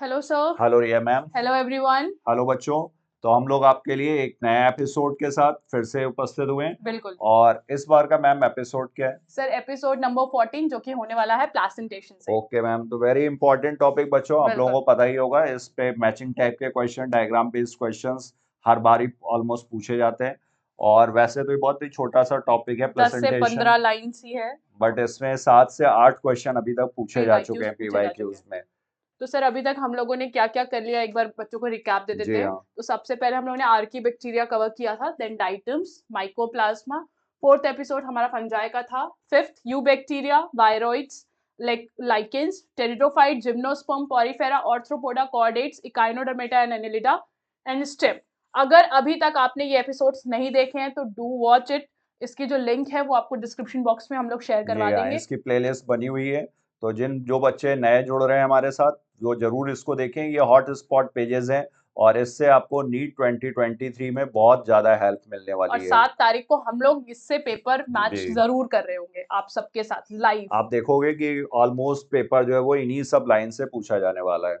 Hello sir. Hello रिया ma'am. Hello everyone. Hello बच्चों। तो हम लोग आपके लिए एक नया एपिसोड के साथ फिर से उपस्थित हुए हैं। बिल्कुल और इस बार का मैम एपिसोड क्या है? सर, एपिसोड नंबर 14 जो कि होने वाला है प्लेसेंटेशन से। ओके मैम, तो वेरी इंपॉर्टेंट टॉपिक बच्चों, आप लोगों बिल्कुल। को पता ही होगा। इस पे मैचिंग टाइप के क्वेश्चन, डायग्राम बेस्ड क्वेश्चंस हर बार ही ऑलमोस्ट पूछे जाते हैं। और वैसे तो ये बहुत ही छोटा सा टॉपिक है 10 से प्रेजेंटेशन, 15 लाइन्स ही है। बट इसमें 7 से 8 क्वेश्चन अभी तक पूछे जा चुके पीवाईक्यूज हैं पूछे जा चुके पीवाईक्यूज हैं। में। तो सर अभी तक हम लोगों ने क्या क्या कर लिया, एक बार बच्चों को रिकैप दे देते जी हैं। हाँ। तो सबसे पहले हम लोगों ने आर्की बैक्टीरिया कवर किया था, then diatoms, mycoplasma. Fourth episode हमारा फंजाई का था। Fifth eubacteria, viroids, lichens, pteridophyte, gymnosperm, porifera, arthropoda, chordates, echinodermata and annelida and stem. अगर अभी तक आपने ये एपिसोड्स नहीं देखे हैं तो डू वॉच इट। इसकी जो लिंक है वो आपको डिस्क्रिप्शन बॉक्स में हम लोग शेयर जी करवा हाँ, देंगे। इसकी प्लेलिस्ट बनी हुई है। तो जो बच्चे नए जुड़ रहे हैं हमारे साथ, वो जरूर इसको देखें। ये हॉट स्पॉट पेजेस हैं और इससे आपको नीट 2023 में बहुत ज्यादा हेल्प मिलने और वाली है। 7 तारीख को हम लोग इससे पेपर मैच जी, जरूर कर रहे होंगे आप सबके साथ लाइव। आप देखोगे कि ऑलमोस्ट पेपर जो है वो इन्हीं सब लाइन से पूछा जाने वाला है।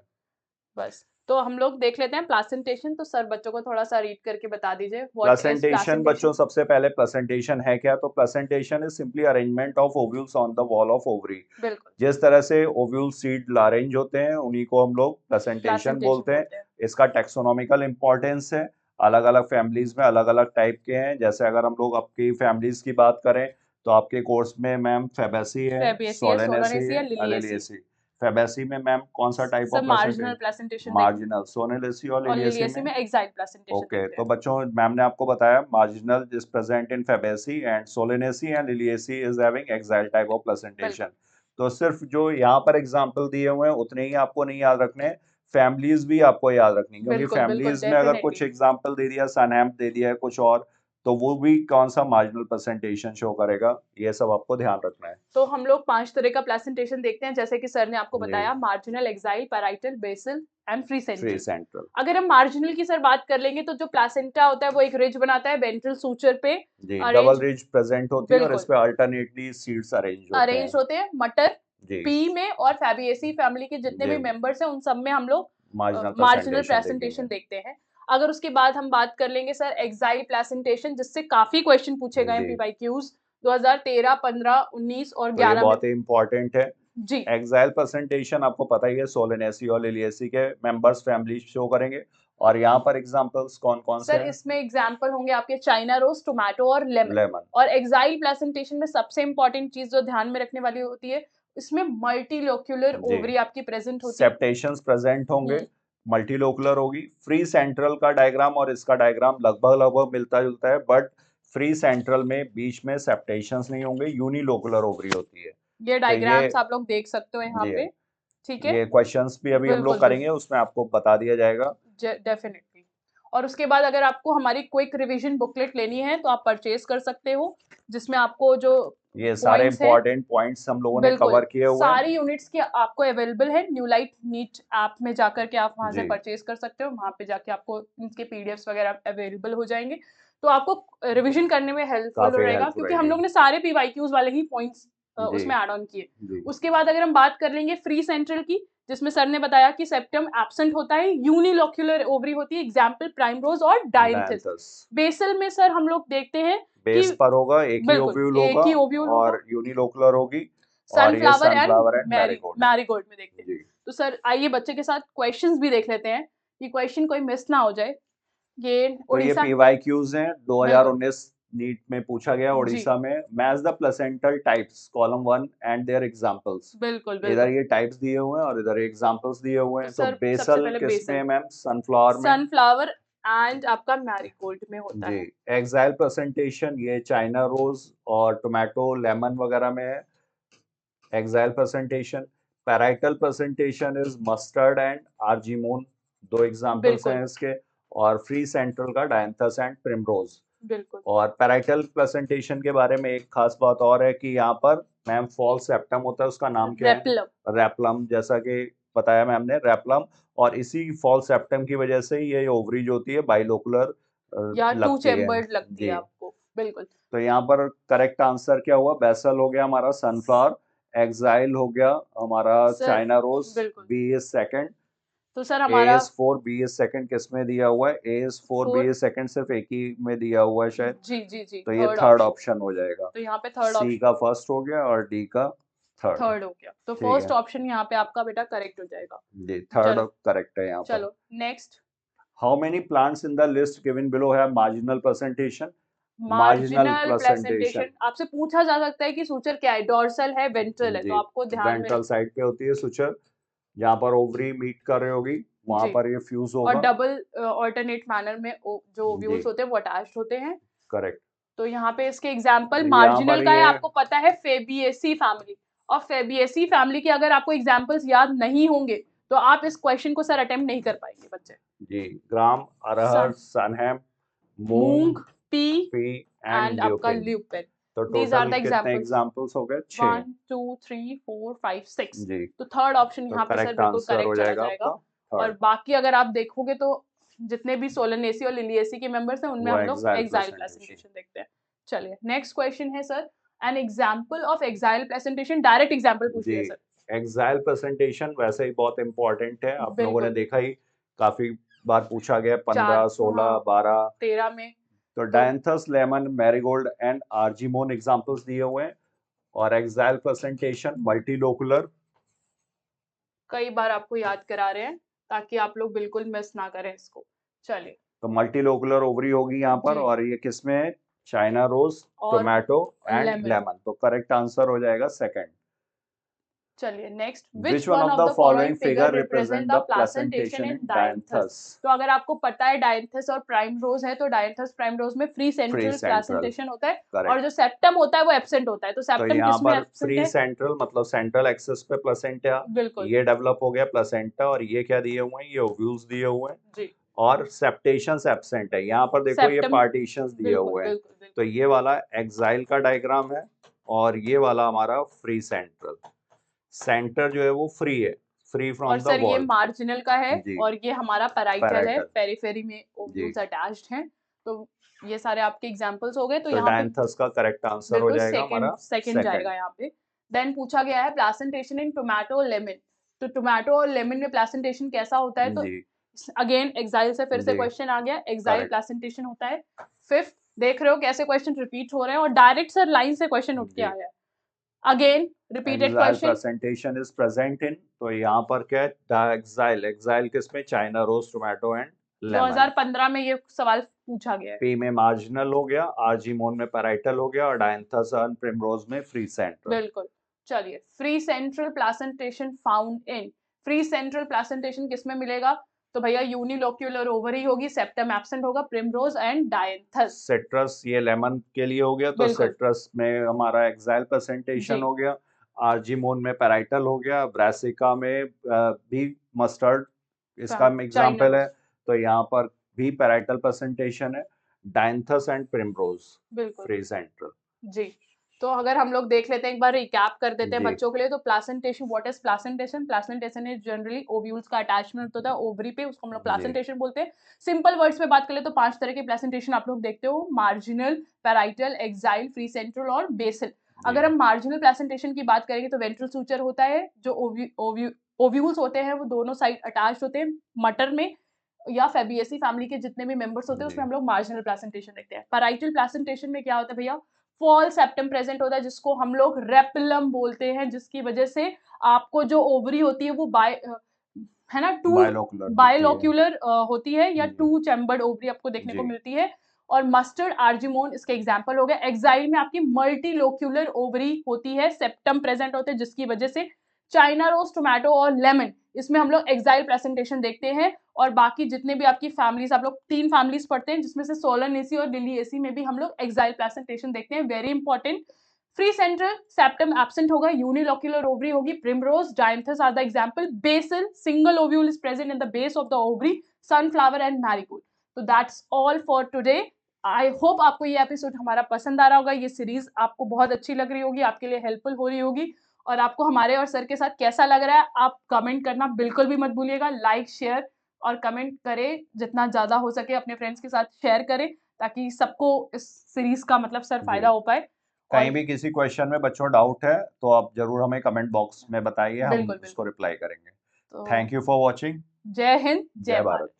बस तो हम लोग देख लेते हैं प्लेसेंटेशन। तो सर बच्चों को थोड़ा सा रीड करके बता दीजिए, व्हाट इज प्रेजेंटेशन बच्चों, प्लेसेंटेशन। सबसे पहले प्रेजेंटेशन है क्या? तो presentation is simply arrangement of ovules on the wall of ovary. बिल्कुल। जिस तरह से ओव्यूल सीड अरेंज होते हैं उन्हीं को हम लोग प्रेजेंटेशन प्लेसेंटेशन बोलते हैं। बोलते हैं। इसका टेक्सोनॉमिकल इंपॉर्टेंस है। अलग अलग फैमिलीज में अलग अलग टाइप के हैं। जैसे अगर हम लोग आपकी फैमिलीज की बात करें तो आपके कोर्स में मैम फेबेसी है, फेबियसी है, सोलेनेसी सोलानेसी है, है, लिलियसी। एलिलिएसी। फेबेसी में मैम कौन सा type sir of marginal presentation? Placentation देखते हैं। मार्जिनल। सोनेलेसी और और लिलिएसी लिलियसी में? में एक्साइट प्लेसेंटेशन ओके, देखते तो हैं। बच्चों मैम ने आपको बताया marginal is present in fabaceae and solanaceae and liliaceae is having axile type of बिल्कुल। प्रेजेंटेशन। तो सिर्फ जो यहाँ पर एग्जांपल दिए हुए हैं उतने ही आपको नहीं याद रखने, फैमिलीज भी आपको याद रखनी, क्योंकि बिल्कुल बिल्कुल फैमिलीज में अगर डेफिनेटली। कुछ एग्जांपल दे दिया, सनहैम्प दे दिया है कुछ और, तो वो भी कौन सा मार्जिनल प्रेजेंटेशन शो करेगा, ये सब आपको ध्यान रखना है। तो हम लोग 5 तरह का प्लेसेंटेशन देखते हैं, जैसे कि सर ने आपको जी। बताया, marginal, axile, parietal, basal and free free central. Central. अगर हम मार्जिनल की सर बात कर लेंगे तो जो प्लासेंटा होता है वो एक रिज बनाता है वेंट्रल सूचर पे। जी, डबल अरेंज। रिज प्रेजेंट होती है और इस बिल्कुल। पे अल्टरनेटली सीड्स अरेंज होते अरेंज हैं। होते हैं मटर। जी। पी में और फैबिएसी फैमिली के जितने जी, भी मेंबर्स हैं उन सब में हम लोग मार्जिनल मार्जिनल प्रेजेंटेशन प्रेजेंटेशन देखेंगे। देखते हैं। अगर उसके बाद हम बात कर लेंगे सर एक्साइल प्लेसेंटेशन, जिससे काफी क्वेश्चन पूछे गए हैं जी, पीवाईक्यूज 2013, 15, 19 और तो ये 11 में। बहुत ही इम्पोर्टेंट है। जी। एक्साइल प्रेजेंटेशन आपको पता ही है, सोलेनेसी और लिलिएसी के मेंबर्स फैमिली शो करेंगे। और यहाँ पर एग्जांपल्स कौन कौन से सर हैं? इसमें एग्जाम्पल होंगे आपके चाइना रोज, टोमेटो और लेमन। लेमन। और एक्साइल प्लेसेंटेशन में सबसे इंपॉर्टेंट चीज जो ध्यान में रखने वाली होती है, इसमें मल्टीलोक्यूलर जी, ओवरी आपकी प्रेजेंट होती है। सेप्टेशंस प्रेजेंट होंगे, हम्म। मल्टीलोकुलर होगी। फ्री सेंट्रल का डायग्राम और इसका डायग्राम लगभग लगभग मिलता जुलता है, बट फ्री सेंट्रल में बीच में सेप्टेशंस नहीं होंगे, यूनिलोकुलर ओवरी होती है। ये तो ये, डायग्राम्स आप लोग देख सकते हो यहाँ जी, पे। ठीक है। ये क्वेश्चंस भी अभी हम लोग बिल्कुल करेंगे, बिल्कुल। उसमें आपको बता दिया जाएगा। डेफिनेटली। और उसके बाद अगर आपको हमारी क्विक रिवीजन बुकलेट लेनी है तो आप परचेज कर सकते हो, जिसमें आपको जो ये सारे पॉइंट्स हैं। इंपॉर्टेंट पॉइंट्स हम लोगों ने बिल्कुल। कवर किए हुए हैं। सारी यूनिट्स की आपको अवेलेबल है न्यू लाइट नीट ऐप में जाकर के, आप वहां से जी, परचेज कर सकते हो। वहां पे जाके आपको इनके पीडीएफ्स वगैरह अवेलेबल हो जाएंगे। तो आपको रिवीजन करने में हेल्पफुल काफी रहेगा, हेल्पफुल क्योंकि हम रहेगी। लोग ने सारे पीवाईक्यूज वाले ही पॉइंट्स जी। उसमें ऐड ऑन किए। जी। उसके बाद अगर हम बात कर लेंगे फ्री सेंट्रल की, जिसमें सर ने बताया कि सेप्टम एब्सेंट होता है, यूनिलोक्यूलर ओवरी होती है, एग्जाम्पल प्राइमरोज और डायंथिस। डायंथस। बेसल में सर हम लोग देखते हैं कि बेस पर होगा, एक ही बिल्कुल ओव्यूल एक होगा ही ओव्यूल होगा। और यूनिलोकुलर होगी। और ये sunflower and sunflower and marigold. Marigold में देखते हैं। जी। तो सर आइए बच्चे के साथ क्वेश्चंस भी देख लेते हैं, कि क्वेश्चन कोई मिस ना हो जाए। ये तो ये उड़ीसा। पीवाईक्यूज हैं, बिल्कुल। 2019 नीट में पूछा गया जी। उड़ीसा में। Match the placental types, column 1 and their examples. बिल्कुल इधर बिल्कुल। ये टाइप्स दिए हुए हैं और इधर एग्जांपल्स दिए हुए तो हैं। तो सर सबसे बेसल पहले किस में बेसल, है मैम? सनफ्लावर में। सनफ्लावर एंड आपका मैरीगोल्ड में होता जी। है। एक्साइल प्रेजेंटेशन ये चाइना रोज और टोमेटो, लेमन वगैरह में है। Axile presentation. Parietal presentation is mustard and argemone, दो एग्जांपल्स बिल्कुल हैं इसके। और फ्री सेंट्रल का डायंथस एंड प्रिमरोज। बिल्कुल। और पैराइटल प्रेजेंटेशन के बारे में एक खास बात और है कि यहाँ पर मैम फॉल सेप्टम होता है, उसका नाम क्या है? रेपलम। रैपलम, जैसा कि बताया मैम ने, रैपलम। और इसी फॉल सेप्टम की वजह से ये ओवरी जो होती है बाइलोकुलर या टू लगती है। चेम्बर्ड लगती है जी। आपको। बिल्कुल। तो यहाँ पर करेक्ट आंसर क्या हुआ? बेसल हो गया हमारा, सनफ्लावर। एक्साइल हो गया हमारा सर चाइना रोज। बिल्कुल। B is second. तो सर A हमारा is 4, B is second किस में दिया हुआ है? A is 4, B four, is second सिर्फ एक ही में दिया हुआ है शायद, जी जी जी, तो ये थर्ड थर्ड ऑप्शन, ऑप्शन हो जाएगा। तो यहाँ पे थर्ड C ऑप्शन का फर्स्ट हो गया और D का थर्ड। थर्ड हो गया, तो ठीक फर्स्ट है ऑप्शन यहाँ पे आपका बेटा करेक्ट हो जाएगा। जी, थर्ड चलो करेक्ट है यहाँ पर। चलो next, how many plants in the list given below have marginal presentation? Marginal marginal presentation presentation आपसे पूछा जा सकता है कि सूचर क्या है, डॉर्सल है, वेंट्रल है, तो जी, आपको ध्यान में वेंट्रल साइड पे होती है सुचर, जहाँ पर ओवरी मीट कर रही होगी वहां जी, पर ये फ्यूज और होगा। डबल ऑल्टरनेट मैनर में जो जी व्यूल्स होते हैं वो अटैच्ड होते हैं। करेक्ट। तो यहाँ पे इसके एग्जाम्पल यहाँ पर मार्जिनल का है, ये आपको पता है फेबिएसी फैमिली, और फेबिएसी फैमिली के अगर आपको एग्जाम्पल्स याद नहीं होंगे तो आप इस क्वेश्चन को सर अटेम्प्ट नहीं कर पाएंगे बच्चे। जी, ग्राम, अरहर, सन, सनहैम, मूंग, मूंग, पी पी एंड एंड आपका ल्यूपिन। ल्यूपिन, तो दीज आर टोटल द कितने एग्जाम्पल्स, एग्जाम्पल्स हो गए? 6। 1 2 3 4 5 6। जी, तो थर्ड ऑप्शन तो यहाँ पे सर करेक्ट बिल्कुल आंसर हो करेक्ट चला जाएगा जाएगा। आपका और थर्ड। बाकी अगर आप देखोगे तो जितने भी सोलनेसी और लिलिएसी के मेंबर्स हैं उनमें वो हम लोग एक्साइल एक्साइल प्रेजेंटेशन। प्रेजेंटेशन देखते हैं। चलिए नेक्स्ट क्वेश्चन है sir, an example of axile presentation, direct example पूछ जी, लिया सर। एक्साइल प्रेजेंटेशन वैसे ही बहुत इंपॉर्टेंट है, आप लोगों ने बिल्कुल, देखा ही काफी बार पूछा गया, 15, चार, 16, हाँ, 12। 13 में। तो तो dianthus, lemon, marigold and argemone examples दिए हुए हैं। और एक्साइल प्रेजेंटेशन मल्टीलोकुलर। कई बार आपको याद करा रहे हैं ताकि आप लोग बिल्कुल मिस ना करें इसको। चलिए तो मल्टीलोकुलर ओवरी होगी यहाँ पर, जी, और ये किसमें है? चाइना रोज, और टोमेटो एंड लेमन। लेमन। तो करेक्ट आंसर हो जाएगा सेकंड। चलिए next, which which one one of of the the following following figure figure represent represent the the placentation placentation in in dianthus. Dianthus? तो अगर आपको पता है डायंथस और प्राइम रोज है तो डायंथस प्राइम रोज में free free central central, placentation होता है, और करेक्ट। जो सेप्टम होता है वो एब्सेंट होता है। तो तो सेप्टम यहाँ किस में पर एब्सेंट फ्री है? सेंट्रल मतलब सेंट्रल एक्सिस पे प्लेसेंटा, बिल्कुल ये डेवलप हो गया प्लेसेंटा, और ये क्या दिए हुए हैं? ये ओव्यूल्स दिए हुए हैं। जी, और सेप्टेशंस एब्सेंट है, यहाँ पर देखो ये सेप्टम, पार्टीशंस दिए बिल्कुल हुए हैं। बिल्कुल तो बिल्कुल। ये वाला एक्साइल का डायग्राम है, और ये वाला हमारा फ्री सेंट्रल। सेंटर जो है वो फ्री है, फ्री और फ्रॉम द सर ये वॉल। मार्जिनल का है, जी, और ये हमारा पैराइटल है, पैराइटल। पेरिफेरी में जी, ओव्यूल्स अटैच्ड हैं। तो ये सारे आपके एग्जांपल्स हो गए। तो तो यहाँ पे डायंथस का करेक्ट आंसर हो बिल्कुल जाएगा सेकंड हमारा सेकंड सेकंड। जाएगा यहाँ पे। देन पूछा गया है प्लेसेंटेशन इन टोमेटो लेमन। तो टोमेटो और लेमन में प्लेसेंटेशन कैसा होता है? तो जी अगेन एक्साइल से फिर से जी, क्वेश्चन आ गया, एक्साइल करेक्ट। प्लेसेंटेशन होता है। फिफ्थ, देख रहे हो कैसे क्वेश्चन रिपीट हो रहे हैं, और डायरेक्ट सर लाइन से क्वेश्चन उठ के जी, आया है। Again repeated axile question. Presentation is present in, तो यहाँ पर क्या है? डायक्साइल, एक्साइल किसमें? China rose, tomato and lemon. 2015 में ये सवाल पूछा गया है। पी में मार्जिनल हो गया, आर्जिमोन में पैराइटल हो गया, और डायंथस एंड प्रिमरोज में फ्री सेंट्रल। बिल्कुल। चलिए, free central placentation found in, free central placentation किसमें मिलेगा? तो भैया यूनिलोक्यूलर ओवरी होगी, सेप्टम एब्सेंट होगा, प्रिमरोज एंड डायंथस। सिट्रस, ये लेमन के लिए हो गया, तो बिल्कुल सिट्रस में हमारा एक्साइल जी, प्रेजेंटेशन हो गया। आर्जिमोन में पैराइटल हो गया, ब्रासिका में भी मस्टर्ड इसका चाइना एग्जाम्पल है, रोज, तो यहाँ पर भी पैराइटल प्रेजेंटेशन है। डायंथस एंड प्रिमरोज, बिल्कुल फ्री सेंट्रल। जी। तो अगर हम लोग देख लेते हैं, एक बार रिकैप कर देते हैं जी बच्चों के लिए। तो placentation, what is placentation? Placentation is generally ovules का अटैचमेंट होता है ओवरी पे, उसको हम लोग जी प्लेसेंटेशन बोलते हैं। सिंपल वर्ड्स में बात करें तो 5 तरह के प्लेसेंटेशन आप लोग देखते हो: marginal, parietal, axile, free central और बेसल। जी अगर हम मार्जिनल प्लेसेंटेशन की बात करेंगे तो वेंट्रल सूचर होता है, जो ओव्यूल्स होते हैं वो दोनों साइड अटैच होते हैं। मटर में या फेबिएसी फैमिली के जितने भी मेंबर्स होते हैं जी उसमें हम लोग मार्जिनल प्लेसेंटेशन देखते हैं। पैराइटल प्लेसेंटेशन में क्या होता है भैया? फॉल सेप्टम प्रेजेंट होता है, जिसको हम लोग रेपिलम बोलते हैं, जिसकी वजह से आपको जो ओवरी होती है वो है ना, टू बायलॉकुलर होती है। बायोलॉक्यूलर होती है, या जी टू चैम्बर्ड ओवरी आपको देखने को जी मिलती है। और मस्टर्ड, आर्जिमोन इसके एग्जाम्पल हो गए। एक्साइल में आपकी मल्टीलोक्यूलर ओवरी होती है, सेप्टम प्रेजेंट होते हैं, जिसकी वजह से चाइना रोज, टोमेटो और लेमन, इसमें हम लोग एक्साइल प्रेजेंटेशन देखते हैं। और बाकी जितने भी आपकी फैमिलीज, आप लोग 3 फैमिलीज पढ़ते हैं, जिसमें से सोलनेसी और लिलिएसी में भी हम लोग एक्साइल प्लेसेंटेशन देखते हैं। Very important. Free central, septum absent होगा, यूनिलोक्यूलर ओवरी होगी, primrose, dianthus are the example. Basal, single ovule is present in the base of the ovary, sunflower and marigold. तो that's all for today. I hope आपको ये episode हमारा पसंद आ रहा होगा, ये सीरीज आपको बहुत अच्छी लग रही होगी, आपके लिए हेल्पफुल हो रही होगी। और आपको हमारे और सर के साथ कैसा लग रहा है आप कमेंट करना बिल्कुल भी मत भूलिएगा। लाइक, शेयर और कमेंट करें, जितना ज़्यादा हो सके अपने फ्रेंड्स के साथ शेयर करें, ताकि सबको इस सीरीज का मतलब सर फायदा जी, हो पाए। कहीं और भी किसी क्वेश्चन में बच्चों डाउट है तो आप जरूर हमें कमेंट बॉक्स में बताइए, हम बिल्कुल उसको बिल्कुल। रिप्लाई करेंगे। तो थैंक यू फॉर वॉचिंग। जय हिंद, जय जय भारत। भारत।